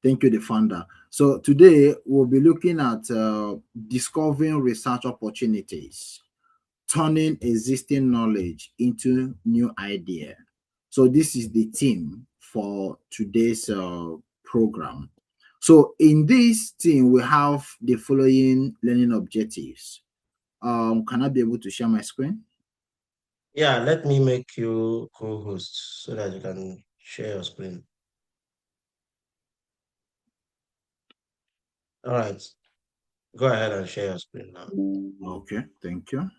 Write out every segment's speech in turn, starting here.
Thank you, the founder. So today we'll be looking at discovering research opportunities, turning existing knowledge into new idea. So this is the theme for today's program. So in this theme, we have the following learning objectives. Can I be able to share my screen? Yeah, let me make you co-host so that you can share your screen. All right, go ahead and share your screen now. Okay, thank you.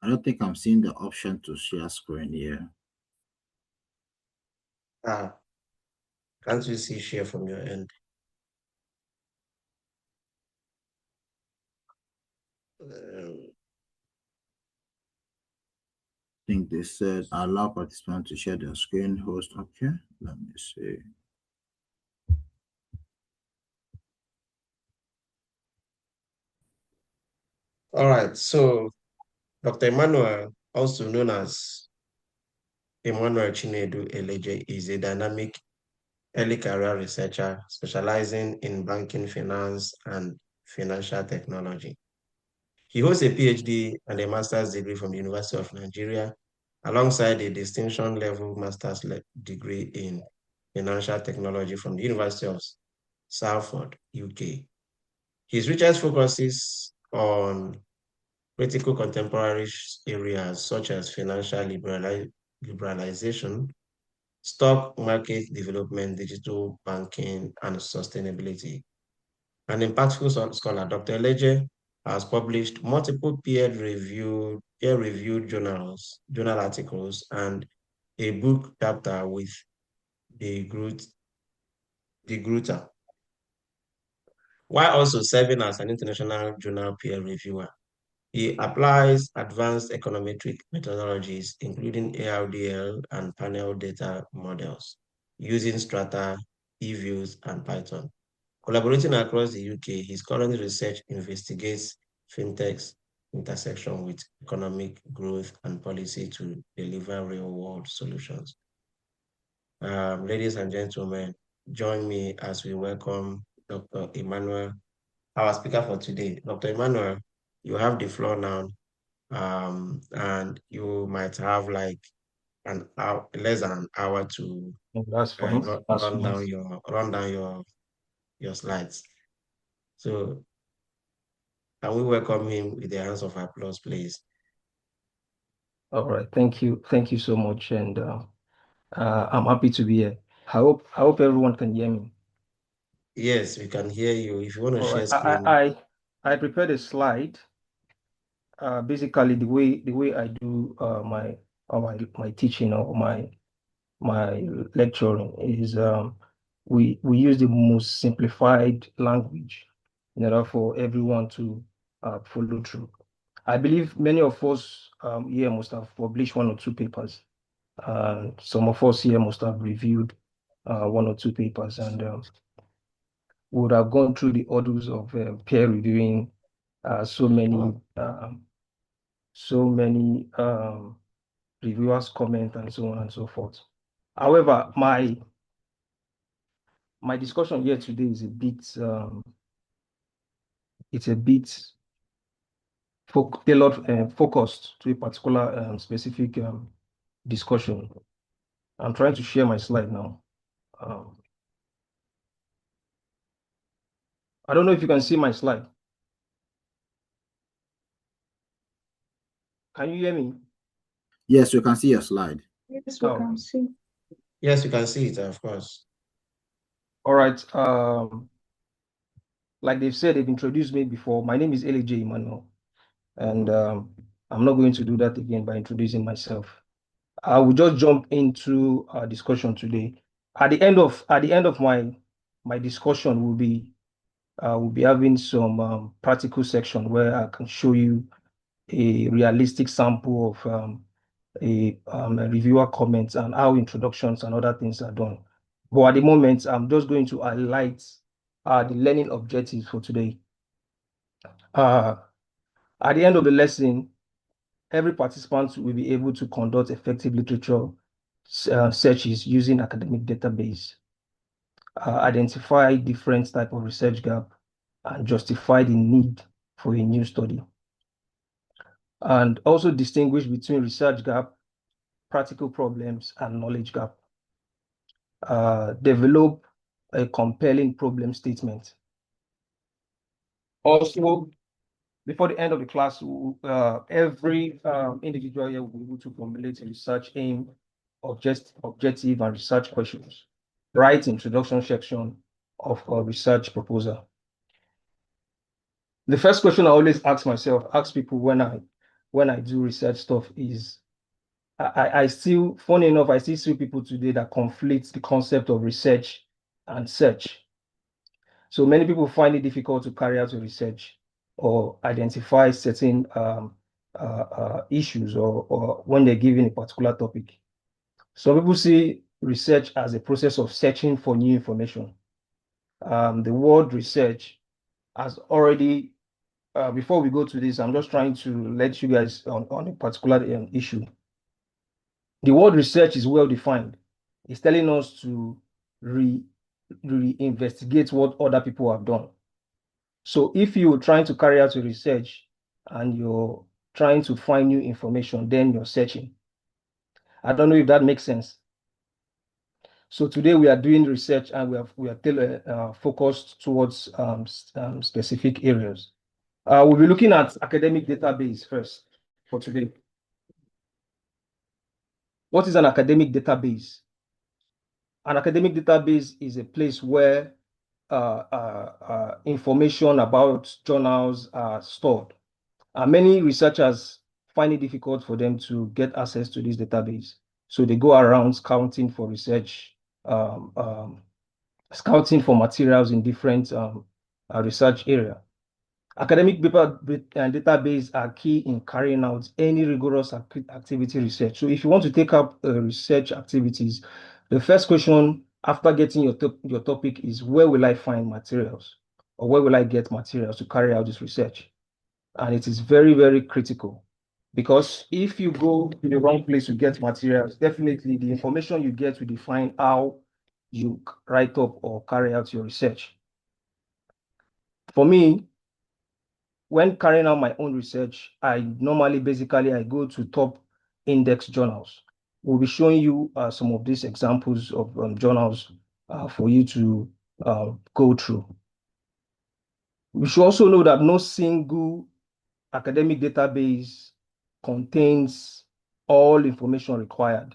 I don't think I'm seeing the option to share screen here. Ah, can't you see share from your end? Um, I think they said allow participants to share their screen host. Okay, let me see. all right, so Dr. Emmanuel, also known as Emmanuel Chinedu Eleje, is a dynamic early career researcher specializing in banking, finance, and financial technology. He holds a PhD and a master's degree from the University of Nigeria, alongside a distinction level master's degree in financial technology from the University of Salford, UK. His research focuses on critical contemporary areas such as financial liberalization, stock market development, digital banking, and sustainability. An impactful scholar, Dr. Leje has published multiple peer-reviewed journal articles, and a book chapter with the Gruta, while also serving as an international journal peer reviewer. He applies advanced econometric methodologies, including ARDL and panel data models, using Strata, eViews, and Python. Collaborating across the UK, his current research investigates fintech's intersection with economic growth and policy to deliver real-world solutions. Ladies and gentlemen, join me as we welcome Dr. Emmanuel, our speaker for today. Dr. Emmanuel, you have the floor now, and you might have like an hour, less than an hour to That's fine. That's run fine. down your slides. So can we welcome him with the hands of applause, please? All right. Thank you. Thank you so much. And I'm happy to be here. I hope everyone can hear me. Yes, we can hear you. If you want to All right. share screen. I prepared a slide. Basically, the way I do my teaching or my lecturing is we use the most simplified language in order for everyone to follow through. I believe many of us here must have published one or two papers. Some of us here must have reviewed one or two papers, and would have gone through the hurdles of peer reviewing so many reviewers comment and so on and so forth. However, my discussion here today is a bit it's a bit tailored focused to a particular specific discussion. I'm trying to share my slide now. Um, I don't know if you can see my slide. Can you hear me? Yes, you can see your slide. Yes, we can see. Yes, you can see it, of course. All right. Like they've said, they've introduced me before. My name is Elijah Emmanuel, and I'm not going to do that again by introducing myself. I will just jump into our discussion today. At the end of my discussion, we'll be having some practical section where I can show you a realistic sample of a reviewer comments and how introductions and other things are done. But at the moment, I'm just going to highlight the learning objectives for today. At the end of the lesson, every participant will be able to conduct effective literature searches using academic database, identify different type of research gap, and justify the need for a new study. And also distinguish between research gap, practical problems, and knowledge gap. Develop a compelling problem statement. Also, before the end of the class, every individual here will be able to formulate a research aim, objective, and research questions. Write introduction section of a research proposal. The first question I always ask myself, ask people when I do research stuff is, I still, funny enough, I still see people today that conflict the concept of research and search. So many people find it difficult to carry out a research or identify certain issues or when they're given a particular topic. Some people see research as a process of searching for new information. The word research has already, before we go to this, I'm just trying to let you guys on a particular issue. The word research is well defined. It's telling us to investigate what other people have done. So if you're trying to carry out a research and you're trying to find new information, then you're searching. I don't know if that makes sense. So today we are doing research and we are focused towards specific areas. We'll be looking at academic database first for today. What is an academic database? An academic database is a place where information about journals are stored. Many researchers find it difficult for them to get access to this database. So they go around scouting for research, scouting for materials in different research area. Academic database are key in carrying out any rigorous activity research. So if you want to take up research activities, the first question after getting your topic is, where will I find materials? Or where will I get materials to carry out this research? And it is very, very critical, because if you go to the wrong place to get materials, definitely the information you get will define how you write up or carry out your research. For me, when carrying out my own research, I normally I go to top index journals. We'll be showing you some of these examples of journals for you to go through. We should also know that no single academic database contains all information required.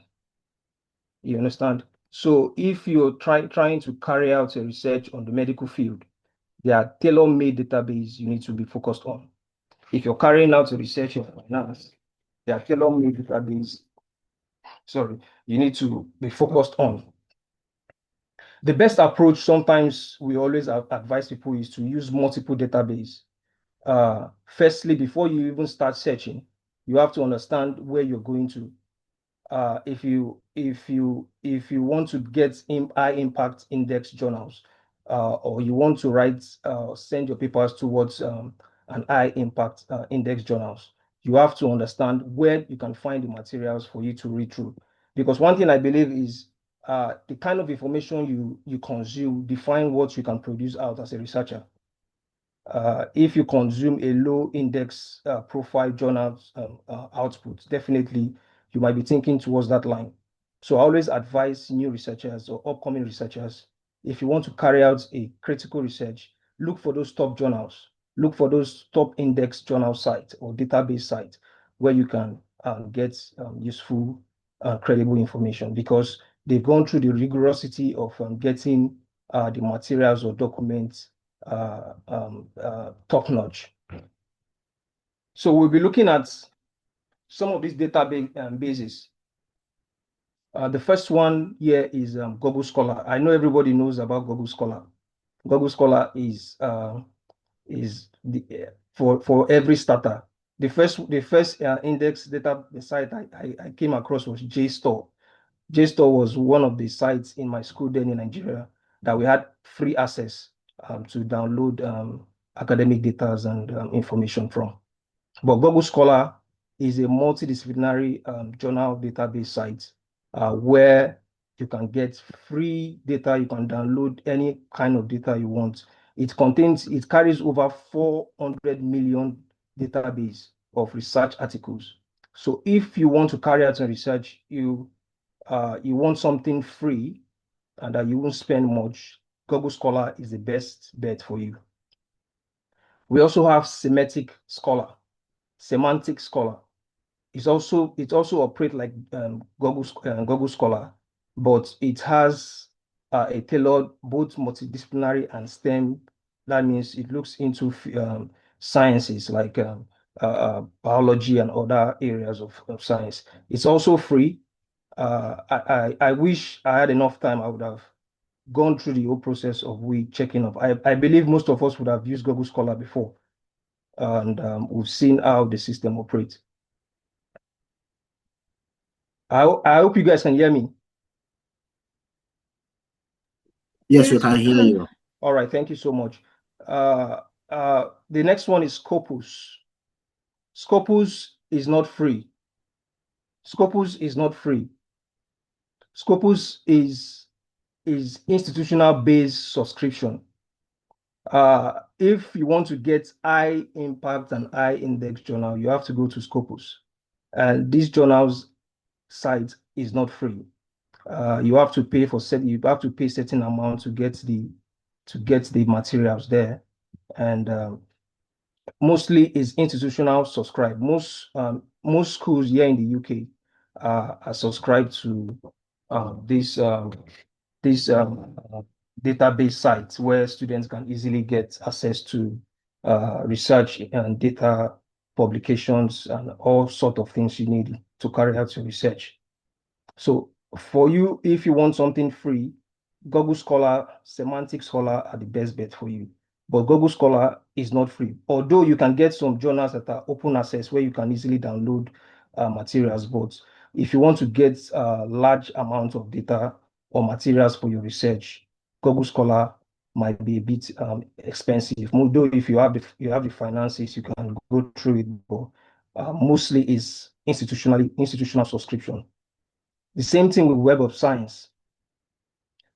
You understand? So if you're trying to carry out a research on the medical field, there are tailor-made database you need to be focused on. If you're carrying out a research in finance, there are tailor-made database, you need to be focused on. The best approach, sometimes we always advise people, is to use multiple database. Firstly, before you even start searching, you have to understand where you're going to. If you want to get high impact index journals, or you want to send your papers towards an high impact index journals, you have to understand where you can find the materials for you to read through. Because one thing I believe is the kind of information you consume define what you can produce out as a researcher. If you consume a low index profile journal output, definitely you might be thinking towards that line. So I always advise new researchers or upcoming researchers, if you want to carry out a critical research, look for those top journals, look for those top index journal sites or database sites where you can get useful, credible information, because they've gone through the rigorosity of getting the materials or documents top notch. So we'll be looking at some of these databases. The first one here is Google Scholar. I know everybody knows about Google Scholar. Google Scholar is for every starter. The first index data site I came across was JSTOR. JSTOR was one of the sites in my school then in Nigeria that we had free access to download academic data and information from. But Google Scholar is a multidisciplinary journal database site where you can get free data. You can download any kind of data you want. It carries over 400 million database of research articles. So if you want to carry out some research, you want something free and that you won't spend much, Google Scholar is the best bet for you. We also have Semantic Scholar. It also operates like Google Scholar, but it has a tailored both multidisciplinary and STEM. That means it looks into sciences like biology and other areas of science. It's also free. I wish I had enough time. I would have gone through the whole process of checking up. I believe most of us would have used Google Scholar before, and we've seen how the system operates. I hope you guys can hear me. Yes, we can hear you. All right, thank you so much. The next one is Scopus. Scopus is not free. Scopus is not free. Scopus is institutional-based subscription. If you want to get high impact and high index journal, you have to go to Scopus. And this journal's site is not free. You have to pay certain amount to get the materials there, and mostly is institutional subscribed. Most schools here in the UK are subscribed to this database sites where students can easily get access to research and data publications and all sort of things you need to carry out your research. So for you, if you want something free, Google Scholar, Semantic Scholar are the best bet for you. But Google Scholar is not free, although you can get some journals that are open access where you can easily download materials. But if you want to get large amounts of data or materials for your research, Google Scholar might be a bit expensive. Though if you have the finances, you can go through it. But mostly is institutional subscription. The same thing with Web of Science.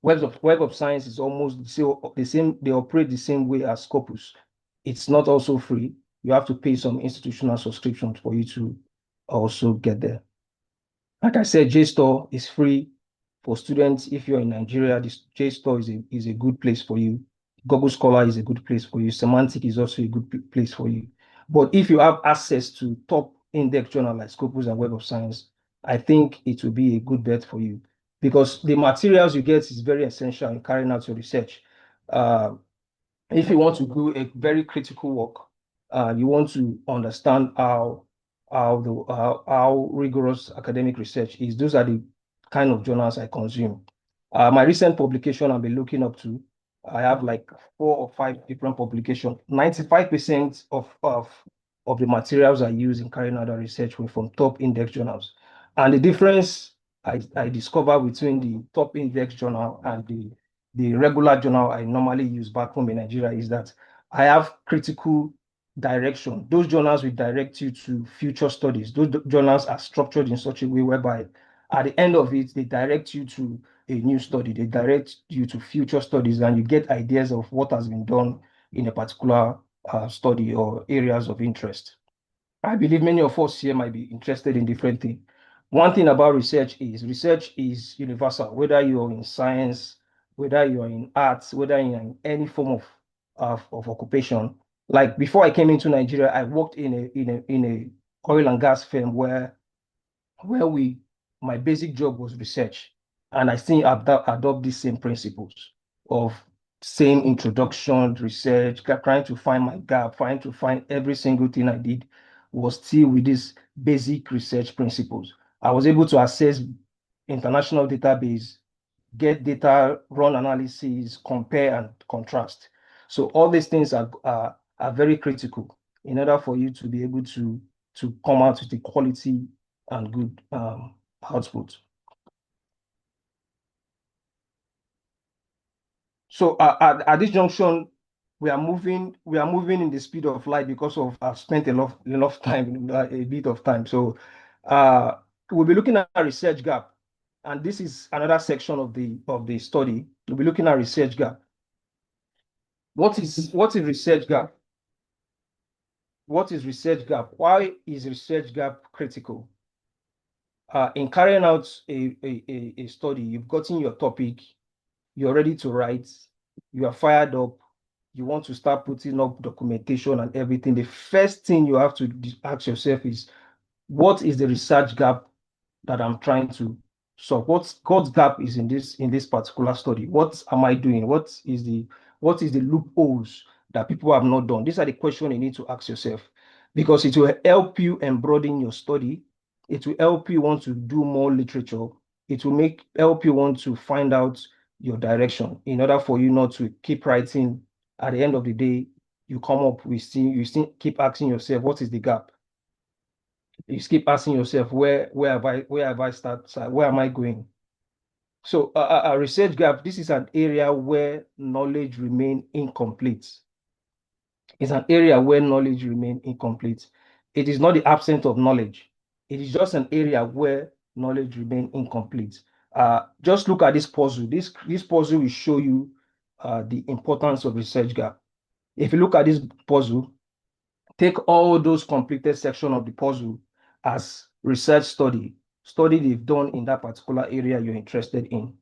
Web of Science is almost the same. They operate the same way as Scopus. It's not also free. You have to pay some institutional subscriptions for you to also get there. Like I said, JSTOR is free for students. If you're in Nigeria, this JSTOR is a good place for you. Google Scholar is a good place for you. Semantic is also a good place for you. But if you have access to top index journal like Scopus and Web of Science, I think it will be a good bet for you because the materials you get is very essential in carrying out your research. If you want to do a very critical work, you want to understand how rigorous academic research is. Those are the kind of journals I consume. My recent publication I've been looking up to, I have like 4 or 5 different publications. 95% of the materials I use in carrying out the research were from top index journals. And the difference I discovered between the top index journal and the regular journal I normally use back home in Nigeria is that I have critical direction. Those journals will direct you to future studies. Those journals are structured in such a way whereby at the end of it, they direct you to a new study. They direct you to future studies and you get ideas of what has been done in a particular study or areas of interest. I believe many of us here might be interested in different things. One thing about research is universal, whether you're in science, whether you're in arts, whether you're in any form of occupation. Like before I came into Nigeria, I worked in a oil and gas firm where my basic job was research, and I still adopt these same principles of same introduction, research, trying to find my gap, trying to find every single thing I did was still with these basic research principles. I was able to access international database, get data, run analysis, compare and contrast. So all these things are very critical in order for you to be able to to come out with the quality and good output. So at this junction, we are moving in the speed of light because of I've spent enough time, a bit of time. So we'll be looking at a research gap, and this is another section of the study. We'll be looking at research gap. What is research gap? What is research gap? Why is research gap critical? In carrying out a study, you've gotten your topic, you're ready to write, you are fired up, you want to start putting up documentation and everything. The first thing you have to ask yourself is, what is the research gap that I'm trying to solve? What gap is in this particular study? What am I doing? What is the loopholes that people have not done? These are the questions you need to ask yourself, because it will help you and broaden your study. It will help you want to do more literature. It will help you want to find out your direction, in order for you not to keep writing. At the end of the day, you come up with you still keep asking yourself, what is the gap? You keep asking yourself, where have I started? Where am I going? So a research gap, this is an area where knowledge remain incomplete. It's an area where knowledge remain incomplete. It is not the absence of knowledge. It is just an area where knowledge remain incomplete. Just look at this puzzle. This puzzle will show you the importance of research gap. If you look at this puzzle, take all those completed section of the puzzle as research study they've done in that particular area you're interested in.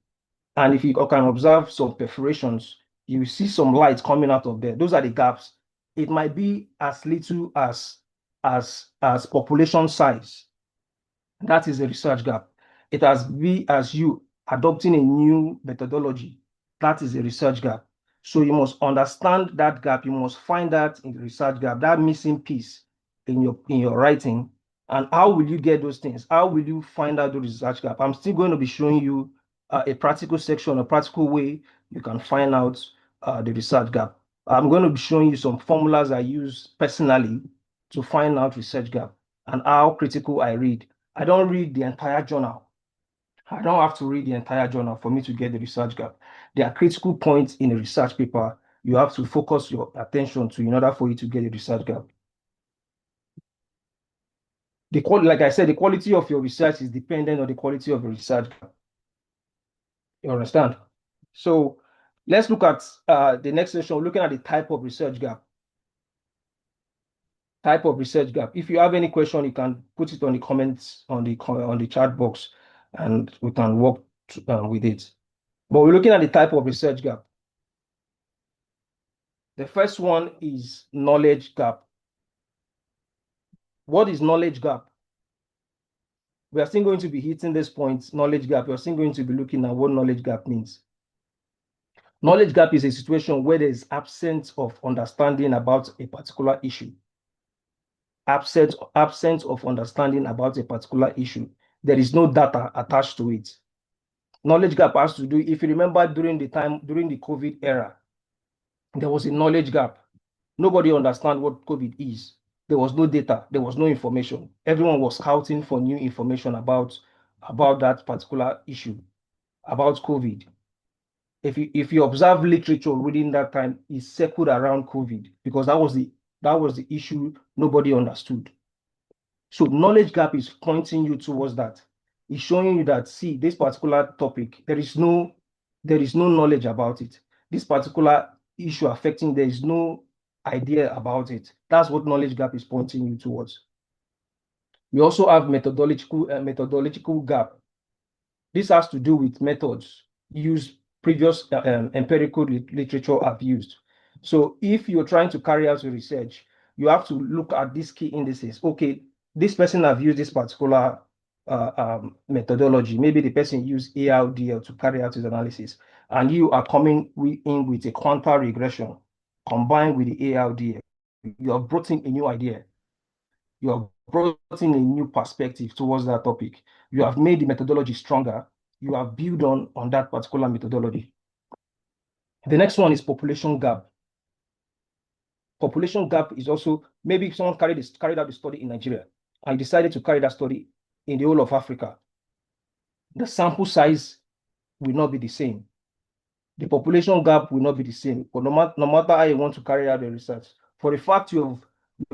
And if you can observe some perforations, you see some light coming out of there. Those are the gaps. It might be as little as population size. That is a research gap. It has be as you adopting a new methodology. That is a research gap. So you must understand that gap. You must find that in the research gap, that missing piece in your writing. And how will you get those things? How will you find out the research gap? I'm still going to be showing you a practical section, a practical way you can find out the research gap. I'm going to be showing you some formulas I use personally to find out research gap, and how critical I read. I don't read the entire journal. I don't have to read the entire journal for me to get the research gap. There are critical points in a research paper you have to focus your attention to in order for you to get a research gap. Like I said, the quality of your research is dependent on the quality of the research gap. You understand? So let's look at the next section, looking at the type of research gap. Type of research gap. If you have any question, you can put it on the comments on the chat box, and we can work with it. But we're looking at the type of research gap. The first one is knowledge gap. What is knowledge gap? We are still going to be hitting this point, knowledge gap. We are still going to be looking at what knowledge gap means. Knowledge gap is a situation where there is absence of understanding about a particular issue. Absence of understanding about a particular issue. There is no data attached to it. Knowledge gap has to do, if you remember during the COVID era, there was a knowledge gap. Nobody understand what COVID is. There was no data, there was no information. Everyone was scouting for new information about that particular issue, about COVID. If you observe literature within that time, it circled around COVID, because that was the issue nobody understood. So knowledge gap is pointing you towards that. It's showing you that, see, this particular topic, there is no knowledge about it. This particular issue affecting, there is no idea about it. That's what knowledge gap is pointing you towards. We also have methodological gap. This has to do with methods used, previous empirical literature have used. So if you're trying to carry out a research, you have to look at these key indices. Okay, this person have used this particular methodology. Maybe the person used ARDL to carry out his analysis, and you are coming in with a quantile regression combined with the ARDL. You have brought in a new idea. You have brought in a new perspective towards that topic. You have made the methodology stronger. You have built on that particular methodology. The next one is population gap. Population gap is also, maybe someone carried out the study in Nigeria. and you decided to carry that study in the whole of Africa, the sample size will not be the same. The population gap will not be the same. But no matter how you want to carry out the research, for the fact you've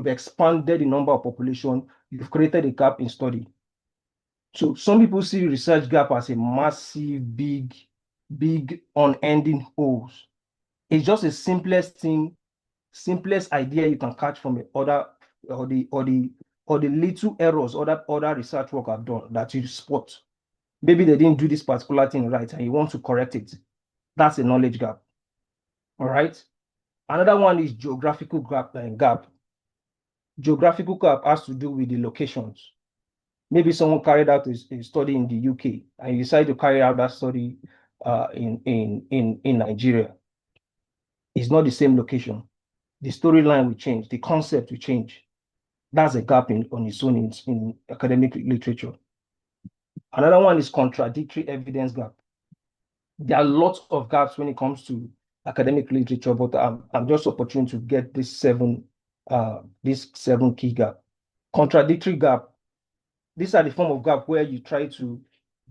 expanded the number of population, you've created a gap in study. So some people see research gap as a massive, big, unending holes. It's just the simplest thing, simplest idea you can catch from the other or the little errors other research work have done that you spot. Maybe they didn't do this particular thing right and you want to correct it. That's a knowledge gap. All right. Another one is geographical gap. Geographical gap has to do with the locations. Maybe someone carried out a study in the UK and you decide to carry out that study in Nigeria. It's not the same location. The storyline will change. The concept will change. That's a gap on its own in academic literature. Another one is contradictory evidence gap. There are lots of gaps when it comes to academic literature, but I'm just opportune to get these seven key gap. Contradictory gap. These are the form of gap where you try to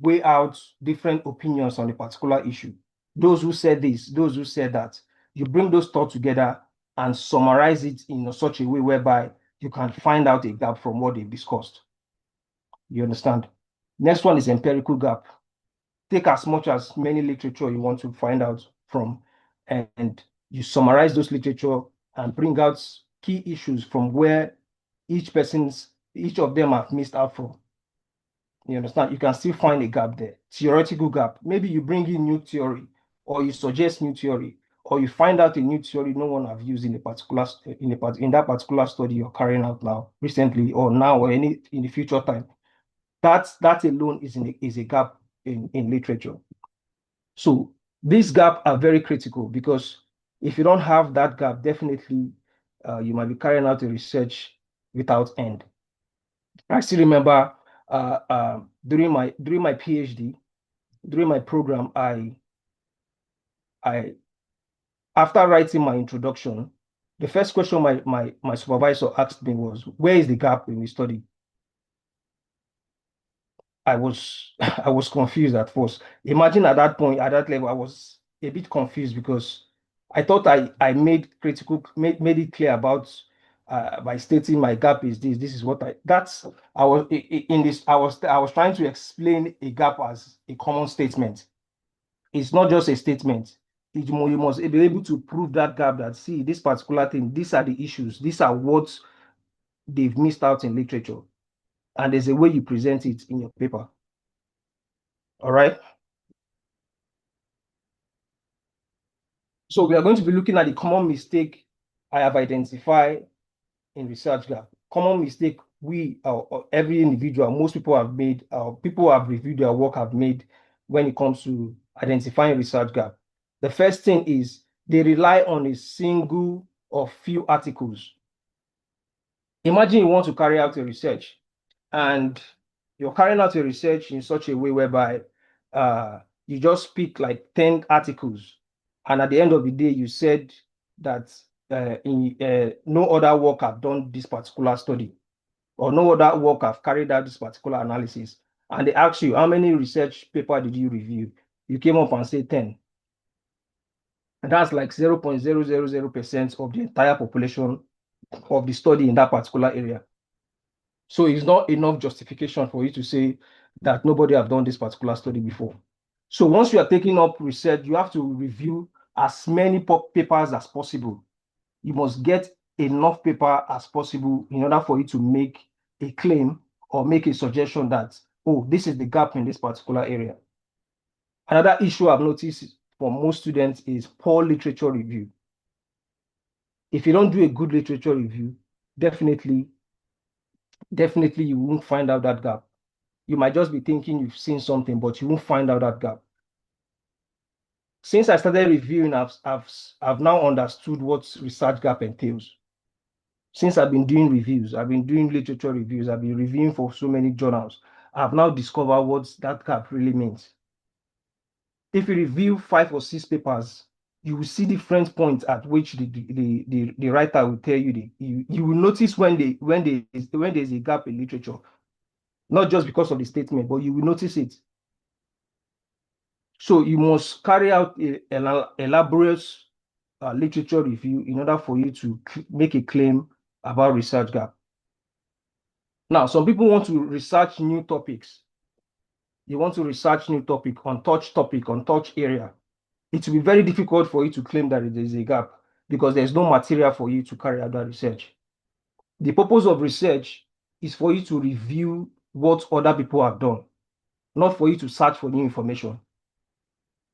weigh out different opinions on a particular issue. Those who said this, those who said that. You bring those thoughts together and summarize it in such a way whereby you can find out a gap from what they've discussed. You understand? Next one is empirical gap. Take as many literature you want to find out from, and you summarize those literature and bring out key issues from where each of them have missed out from. You understand? You can still find a gap there. Theoretical gap. Maybe you bring in new theory, or you suggest new theory, or you find out a new theory no one have used in that particular study you're carrying out now, recently, or now, or in the future time. That alone is a gap in literature. So these gaps are very critical because if you don't have that gap, definitely you might be carrying out a research without end. I still remember during my PhD, during my program, I after writing my introduction, the first question my supervisor asked me was, where is the gap in the study? I was confused at first. Imagine at that point, at that level, I was a bit confused because I thought I made it clear about by stating my gap is this. This is what I was trying to explain a gap as a common statement. It's not just a statement. You must be able to prove that gap, that see this particular thing, these are the issues, these are what they've missed out in literature. And there's a way you present it in your paper. All right. So we are going to be looking at the common mistake I have identified in research gap. Common mistake every individual, most people have made, people who have reviewed their work have made when it comes to identifying research gap. The first thing is they rely on a single or few articles. Imagine you want to carry out a research and you're carrying out a research in such a way whereby you just pick like 10 articles, and at the end of the day, you said that no other work have done this particular study, or no other work have carried out this particular analysis. And they ask you, how many research paper did you review? You came up and said 10. And that's like 0.000% of the entire population of the study in that particular area. So it's not enough justification for you to say that nobody have done this particular study before. So once you are taking up research, you have to review as many papers as possible. You must get enough paper as possible in order for you to make a claim or make a suggestion that, oh, this is the gap in this particular area. Another issue I've noticed for most students is poor literature review. If you don't do a good literature review, definitely you won't find out that gap. You might just be thinking you've seen something, but you won't find out that gap. Since I started reviewing, I've now understood what research gap entails. Since I've been doing reviews, I've been doing literature reviews, I've been reviewing for so many journals, I've now discovered what that gap really means. If you review 5 or 6 papers, you will see different points at which the writer will tell you you will notice when there's a gap in literature, not just because of the statement, but you will notice it. So you must carry out an elaborate literature review in order for you to make a claim about research gap. Now, some people want to research new topics. You want to research new topic, on touch area. It will be very difficult for you to claim that there is a gap because there's no material for you to carry out that research. The purpose of research is for you to review what other people have done, not for you to search for new information.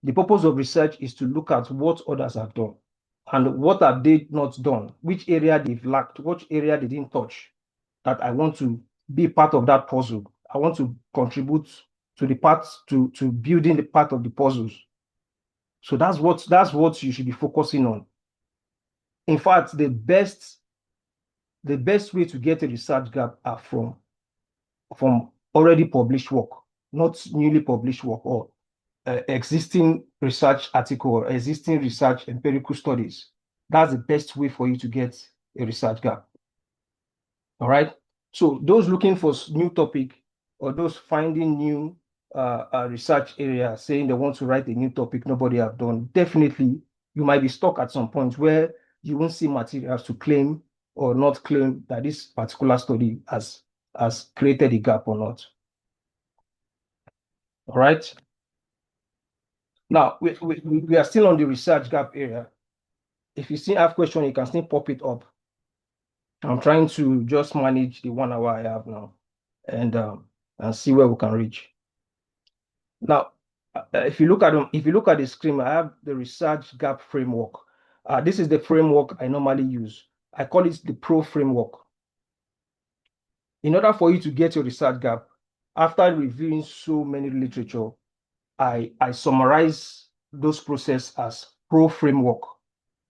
The purpose of research is to look at what others have done and what have they not done, which area they've lacked, which area they didn't touch, that I want to be part of that puzzle. I want to contribute to the parts, to building the part of the puzzles. So that's what you should be focusing on. In fact, the best way to get a research gap are from already published work, not newly published work or existing research article or existing research empirical studies. That's the best way for you to get a research gap. All right. So those looking for new topic or those finding new research area, saying they want to write a new topic nobody have done, definitely you might be stuck at some point where you won't see materials to claim or not claim that this particular study has created a gap or not. All right. Now, we are still on the research gap area. If you still have questions, you can still pop it up. I'm trying to just manage the 1 hour I have now and see where we can reach. Now, if you look at the screen, I have the research gap framework. This is the framework I normally use. I call it the PRO framework. In order for you to get your research gap, after reviewing so many literature, I summarize those processes as PRO framework.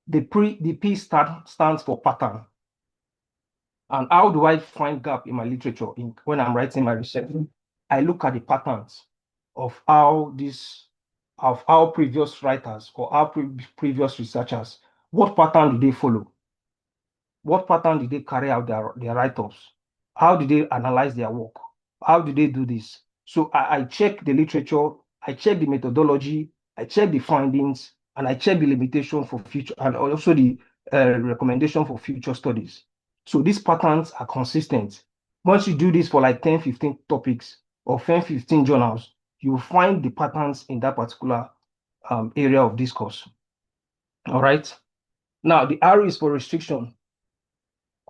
The P stands for pattern. And how do I find gap in my literature when I'm writing my research? I look at the patterns of how previous writers or how previous researchers, what pattern do they follow? What pattern did they carry out their write-ups? How did they analyze their work? How did they do this? So I check the literature, I check the methodology, I check the findings, and I check the limitation for future, and also the recommendation for future studies. So these patterns are consistent. Once you do this for like 10, 15 topics or 10, 15 journals, you will find the patterns in that particular area of discourse. All right. Now, the R is for restriction.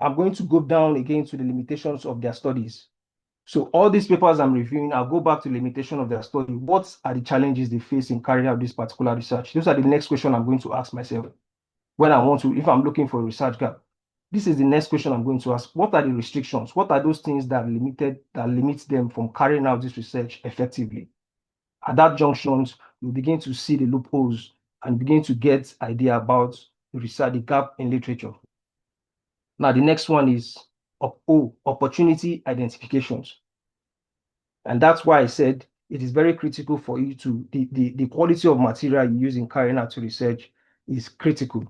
I'm going to go down again to the limitations of their studies. So all these papers I'm reviewing, I'll go back to the limitation of their study. What are the challenges they face in carrying out this particular research? Those are the next question I'm going to ask myself when if I'm looking for a research gap. This is the next question I'm going to ask. What are the restrictions? What are those things that limit them from carrying out this research effectively? At that junction, you begin to see the loopholes and begin to get idea about the research, the gap in literature. Now, the next one is opportunity identifications. And that's why I said it is very critical for you to, the quality of material you use in carrying out research is critical,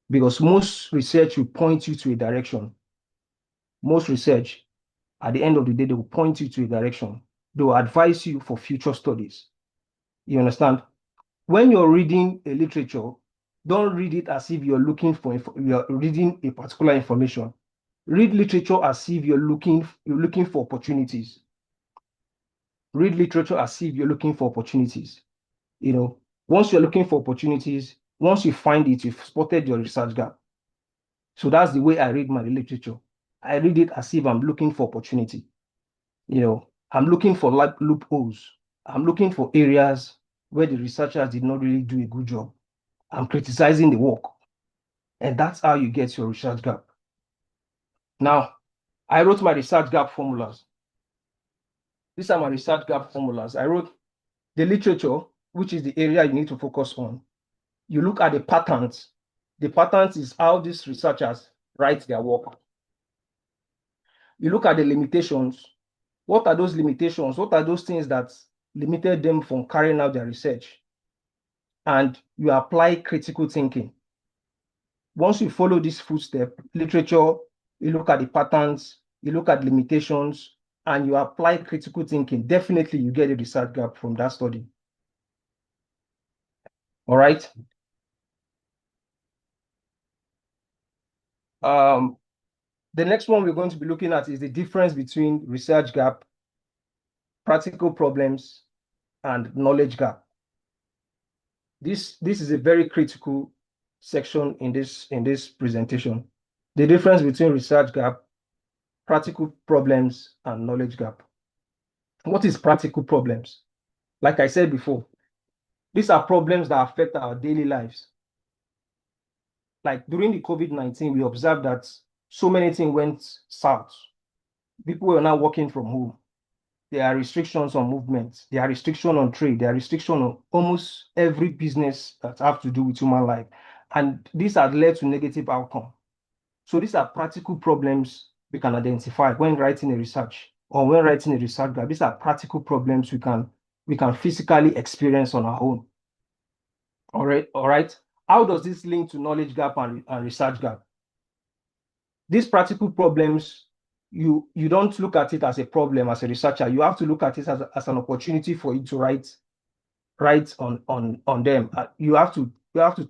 because most research will point you to a direction. Most research, at the end of the day, they will point you to a direction. They will advise you for future studies. You understand? When you're reading a literature, don't read it as if you're reading a particular information. Read literature as if you're looking for opportunities. Read literature as if you're looking for opportunities. You know, once you're looking for opportunities, once you find it, you've spotted your research gap. So that's the way I read my literature. I read it as if I'm looking for opportunity. You know, I'm looking for loopholes. I'm looking for areas where the researchers did not really do a good job. I'm criticizing the work. And that's how you get your research gap. Now, I wrote my research gap formulas. These are my research gap formulas. I wrote the literature, which is the area you need to focus on. You look at the patterns. The patterns is how these researchers write their work. You look at the limitations. What are those limitations? What are those things that limited them from carrying out their research? and you apply critical thinking. Once you follow this footstep, literature, you look at the patterns, you look at limitations, and you apply critical thinking, definitely you get a research gap from that study. All right. The next one we're going to be looking at is the difference between research gap, practical problems, and knowledge gap. This is a very critical section in this presentation. The difference between research gap, practical problems, and knowledge gap. What is practical problems? Like I said before, these are problems that affect our daily lives. Like during the COVID-19, we observed that so many things went south. People were now working from home. There are restrictions on movement. There are restrictions on trade. There are restrictions on almost every business that have to do with human life. And these have led to negative outcome. So these are practical problems we can identify when writing a research or when writing a research gap. These are practical problems we can physically experience on our own. All right. How does this link to knowledge gap and research gap? These practical problems, you don't look at it as a problem as a researcher. You have to look at it as an opportunity for you to write on them. You have to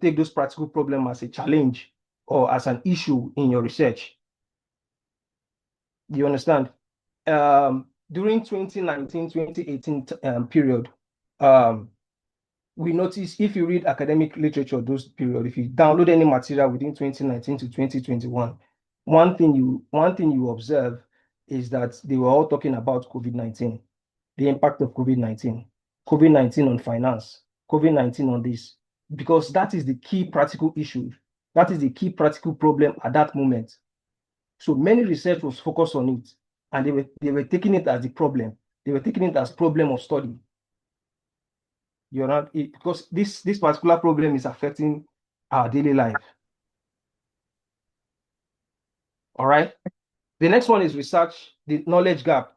take those practical problems as a challenge or as an issue in your research. You understand? During 2019-2018 period, we notice if you read academic literature those period, if you download any material within 2019 to 2021, one thing you observe is that they were all talking about COVID-19, the impact of COVID-19 on finance, COVID-19 on this, because that is the key practical issue. That is the key practical problem at that moment. So many research was focused on it, and they were taking it as the problem. They were taking it as problem of study. You're not, because this particular problem is affecting our daily life. All right. The next one is research, the knowledge gap.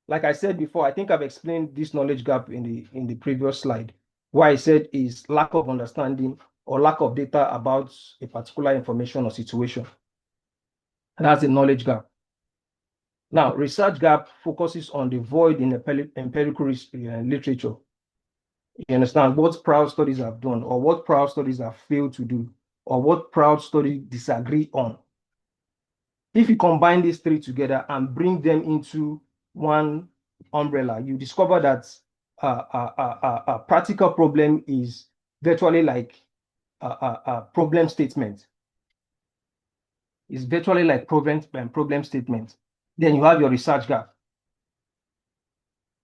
Like I said before, I think I've explained this knowledge gap in the previous slide. What I said is lack of understanding or lack of data about a particular information or situation. And that's the knowledge gap. Now, research gap focuses on the void in empirical literature. You understand what prior studies have done, or what prior studies have failed to do, or what prior studies disagree on. If you combine these three together and bring them into one umbrella, you discover that a practical problem is virtually like a problem statement. It's virtually like problem statement. Then you have your research gap.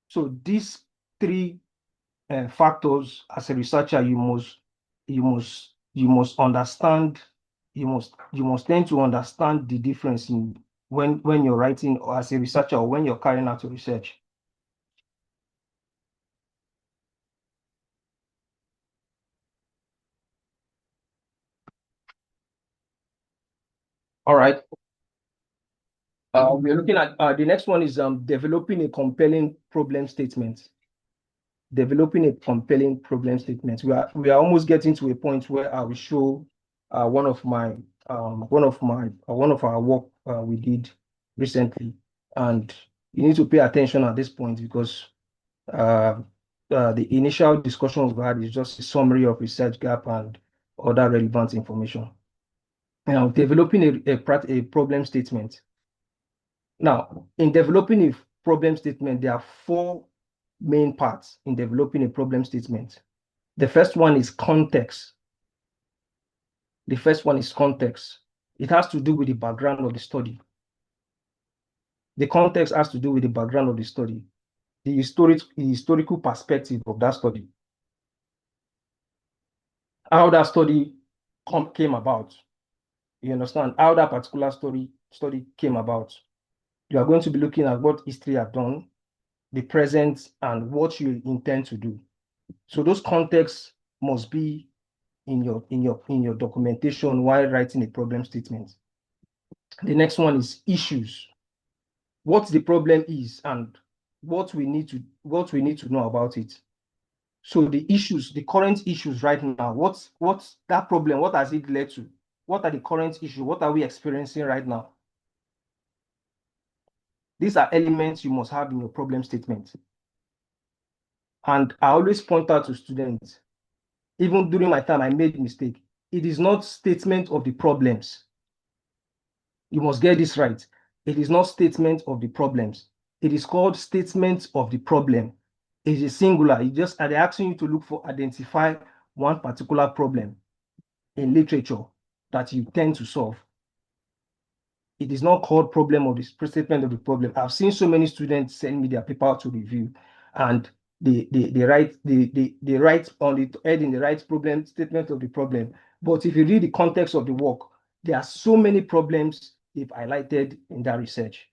So these three factors, as a researcher, you must understand. You must tend to understand the difference in when you're writing, or as a researcher, or when you're carrying out your research. All right. We're looking at the next one is developing a compelling problem statement. Developing a compelling problem statement. We are almost getting to a point where I will show one of our work we did recently, and you need to pay attention at this point because the initial discussion we've had is just a summary of research gap and other relevant information. Now, developing a problem statement. Now, in developing a problem statement, there are four main parts in developing a problem statement. The first one is context. It has to do with the background of the study. The context has to do with the background of the study, the historical perspective of that study, how that study came about. You understand how that particular study came about. You are going to be looking at what history have done, the present, and what you intend to do. So those contexts must be in your documentation while writing a problem statement. The next one is issues. What the problem is and what we need to know about it. So the issues, the current issues right now, what's that problem? What has it led to? What are the current issues? What are we experiencing right now? These are elements you must have in your problem statement. And I always point out to students, even during my time, I made mistake. It is not statement of the problems. You must get this right. It is not statement of the problems. It is called statement of the problem. It is singular. They're asking you to look for, identify one particular problem in literature that you tend to solve. It is not called problem of the statement of the problem. I've seen so many students send me their paper to review, and they write on the heading, they write problem statement of the problem. But if you read the context of the work, there are so many problems they've highlighted in that research,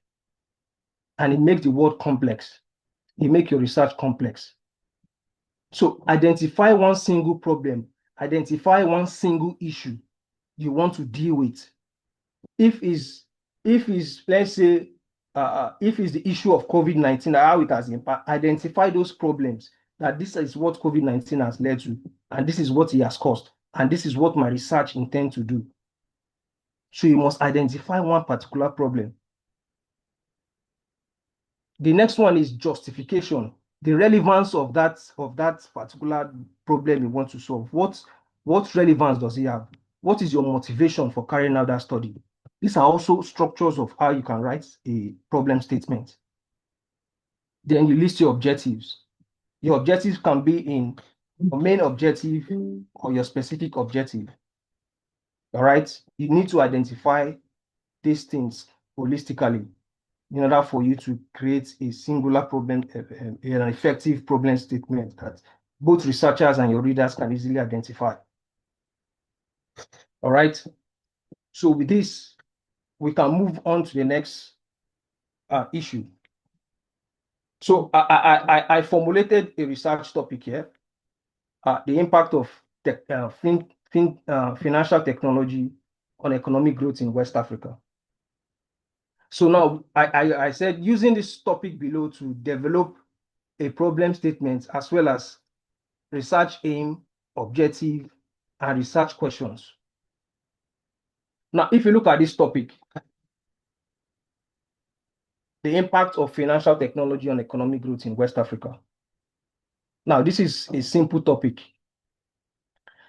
and it makes the work complex. It makes your research complex. So identify one single problem, identify one single issue you want to deal with. If let's say if it's the issue of COVID-19, how it has impact, identify those problems, that this is what COVID-19 has led to, and this is what it has caused, and this is what my research intends to do. So you must identify one particular problem. The next one is justification, the relevance of that particular problem you want to solve. What relevance does it have? What is your motivation for carrying out that study? These are also structures of how you can write a problem statement. Then you list your objectives. Your objectives can be in your main objective or your specific objective. All right. You need to identify these things holistically in order for you to create a singular problem, an effective problem statement that both researchers and your readers can easily identify. All right. So with this, we can move on to the next issue. So I formulated a research topic here, the impact of financial technology on economic growth in West Africa. So now I said using this topic below to develop a problem statement as well as research aim, objective, and research questions. Now, if you look at this topic, the impact of financial technology on economic growth in West Africa. Now, this is a simple topic.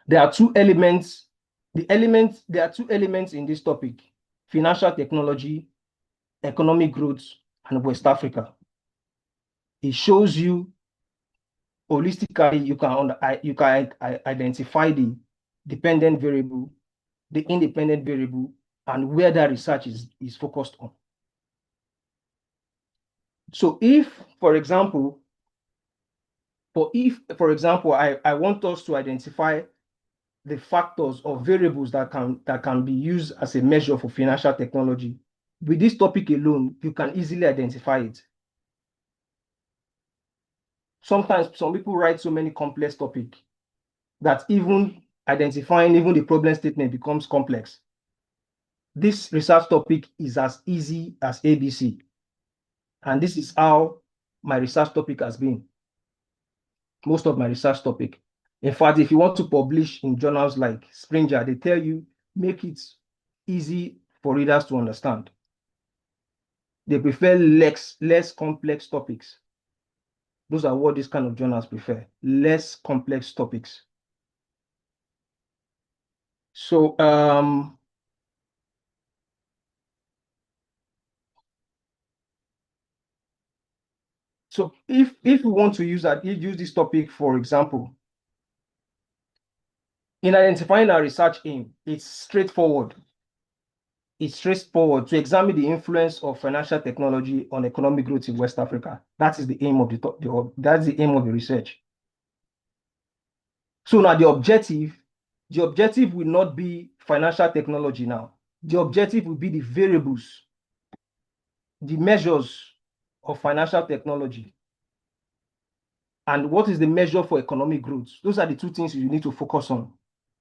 There are two elements. There are two elements in this topic: financial technology, economic growth, and West Africa. It shows you holistically, you can identify the dependent variable, the independent variable, and where that research is focused on. So if, for example, I want us to identify the factors or variables that can be used as a measure for financial technology, with this topic alone, you can easily identify it. Sometimes some people write so many complex topics that even identifying even the problem statement becomes complex. This research topic is as easy as ABC. And this is how my research topic has been. Most of my research topic. In fact, if you want to publish in journals like Springer, they tell you, make it easy for readers to understand. They prefer less complex topics. Those are what these kind of journals prefer, less complex topics. So, if we want to use this topic, for example, in identifying our research aim, it's straightforward. It's straightforward to examine the influence of financial technology on economic growth in West Africa. That is the aim of that's the aim of the research. So now the objective will not be financial technology now. The objective will be the variables, the measures of financial technology. And what is the measure for economic growth? Those are the two things you need to focus on.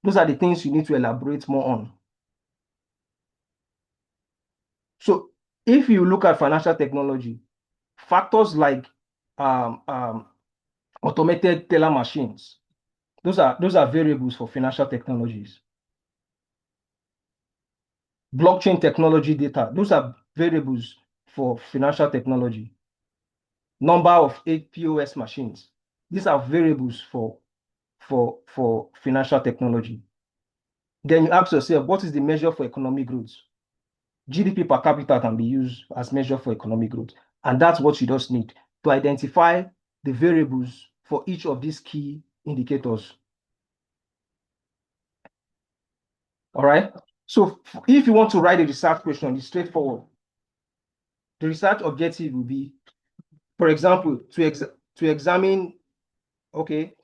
Those are the things you need to elaborate more on. So if you look at financial technology, factors like automated teller machines. Those are variables for financial technologies. Blockchain technology data, those are variables for financial technology. Number of POS machines, these are variables for financial technology. Then you ask yourself, what is the measure for economic growth? GDP per capita can be used as measure for economic growth. And that's what you just need to identify the variables for each of these key indicators. All right. So if you want to write a research question, it's straightforward. The research objective will be, for example, to examine, okay,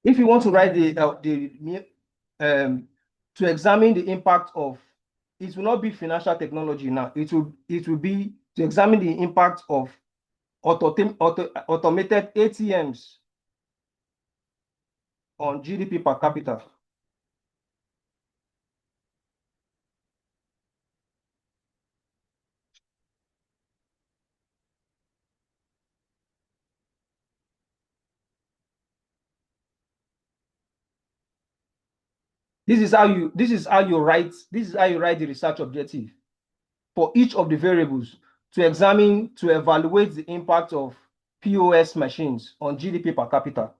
if you want to write to examine the impact of, it will not be financial technology now. It will be to examine the impact of automated ATMs on GDP per capita. This is how you write the research objective for each of the variables to evaluate the impact of POS machines on GDP per capita,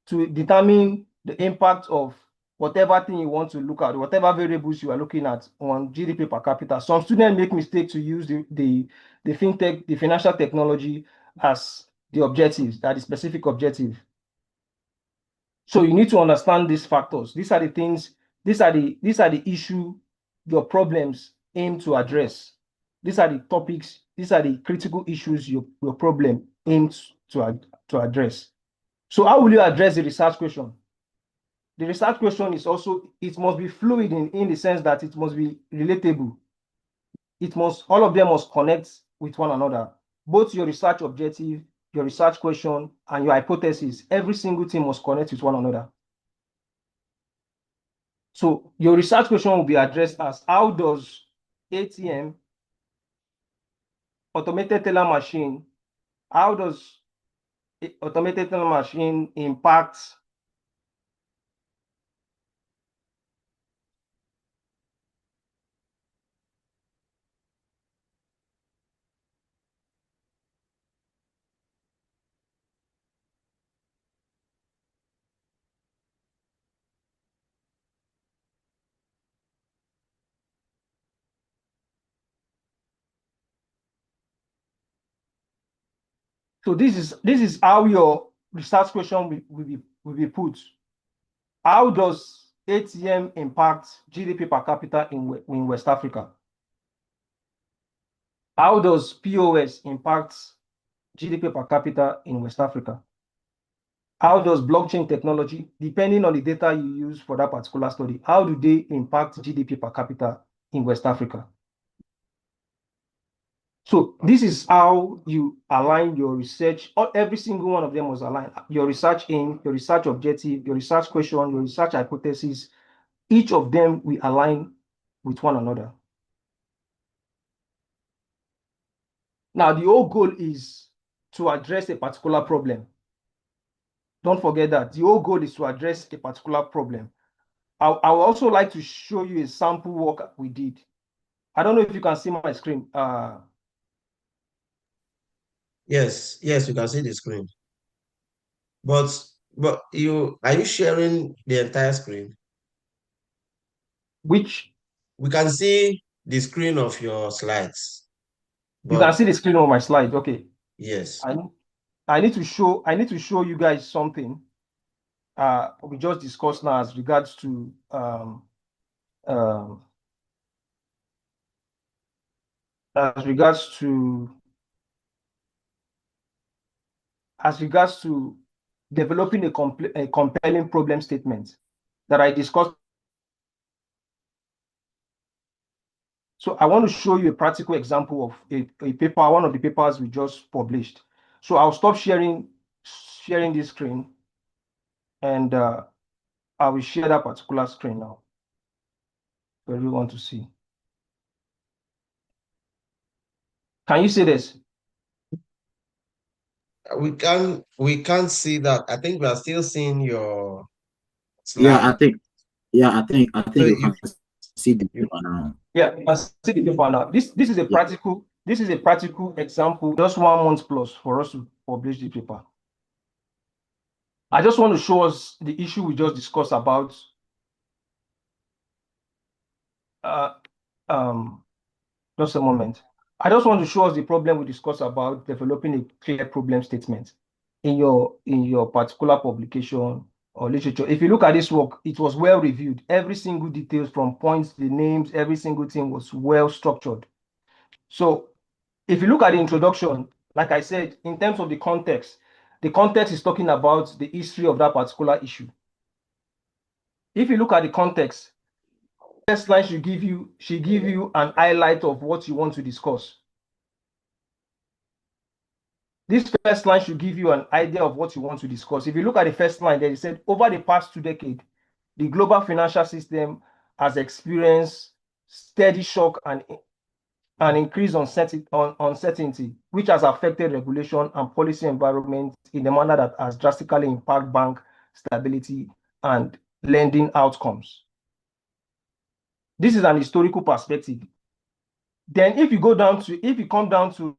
to determine the impact of whatever thing you want to look at, whatever variables you are looking at on GDP per capita. Some students make mistake to use the fintech, the financial technology as the objectives, that is specific objective. So you need to understand these factors. These are the things, these are the issue your problems aim to address. These are the topics, these are the critical issues your problem aims to address. So how will you address the research question? The research question is also, it must be fluid in the sense that it must be relatable. All of them must connect with one another. Both your research objective, your research question, and your hypothesis, every single thing must connect with one another. So your research question will be addressed as, how does ATM, automated teller machine, how does automated teller machine impact So this is how your research question will be put. How does ATM impact GDP per capita in West Africa? How does POS impact GDP per capita in West Africa? How does blockchain technology, depending on the data you use for that particular study, how do they impact GDP per capita in West Africa? So this is how you align your research. Every single one of them was aligned. Your research aim, your research objective, your research question, your research hypothesis, each of them will align with one another. Now, the whole goal is to address a particular problem. Don't forget that. The whole goal is to address a particular problem. I would also like to show you a sample work we did. I don't know if you can see my screen. Yes, you can see the screen. But are you sharing the entire screen? Which? We can see the screen of your slides. You can see the screen of my slide. Okay. Yes. I need to show you guys something. We just discussed now as regards to developing a compelling problem statement that I discussed. So I want to show you a practical example of a paper, one of the papers we just published. So I'll stop sharing this screen. And I will share that particular screen now for everyone to see. Can you see this? We can't see that. I think we are still seeing your Yeah, slide. I think So you can see the paper now. Yeah, I see the paper now. This is a practical example, just 1 month plus for us to publish the paper. I just want to show us the issue we just discussed about just a moment. I just want to show us the problem we discussed about developing a clear problem statement in your particular publication or literature. If you look at this work, it was well reviewed. Every single details from points, the names, every single thing was well structured. So if you look at the introduction, like I said, in terms of the context is talking about the history of that particular issue. If you look at the context, first line should give you an highlight of what you want to discuss. This first line should give you an idea of what you want to discuss. If you look at the first line there, it said, over the past 2 decades, the global financial system has experienced steady shock and increased uncertainty, which has affected regulation and policy environment in a manner that has drastically impacted bank stability and lending outcomes. This is an historical perspective. Then if you come down to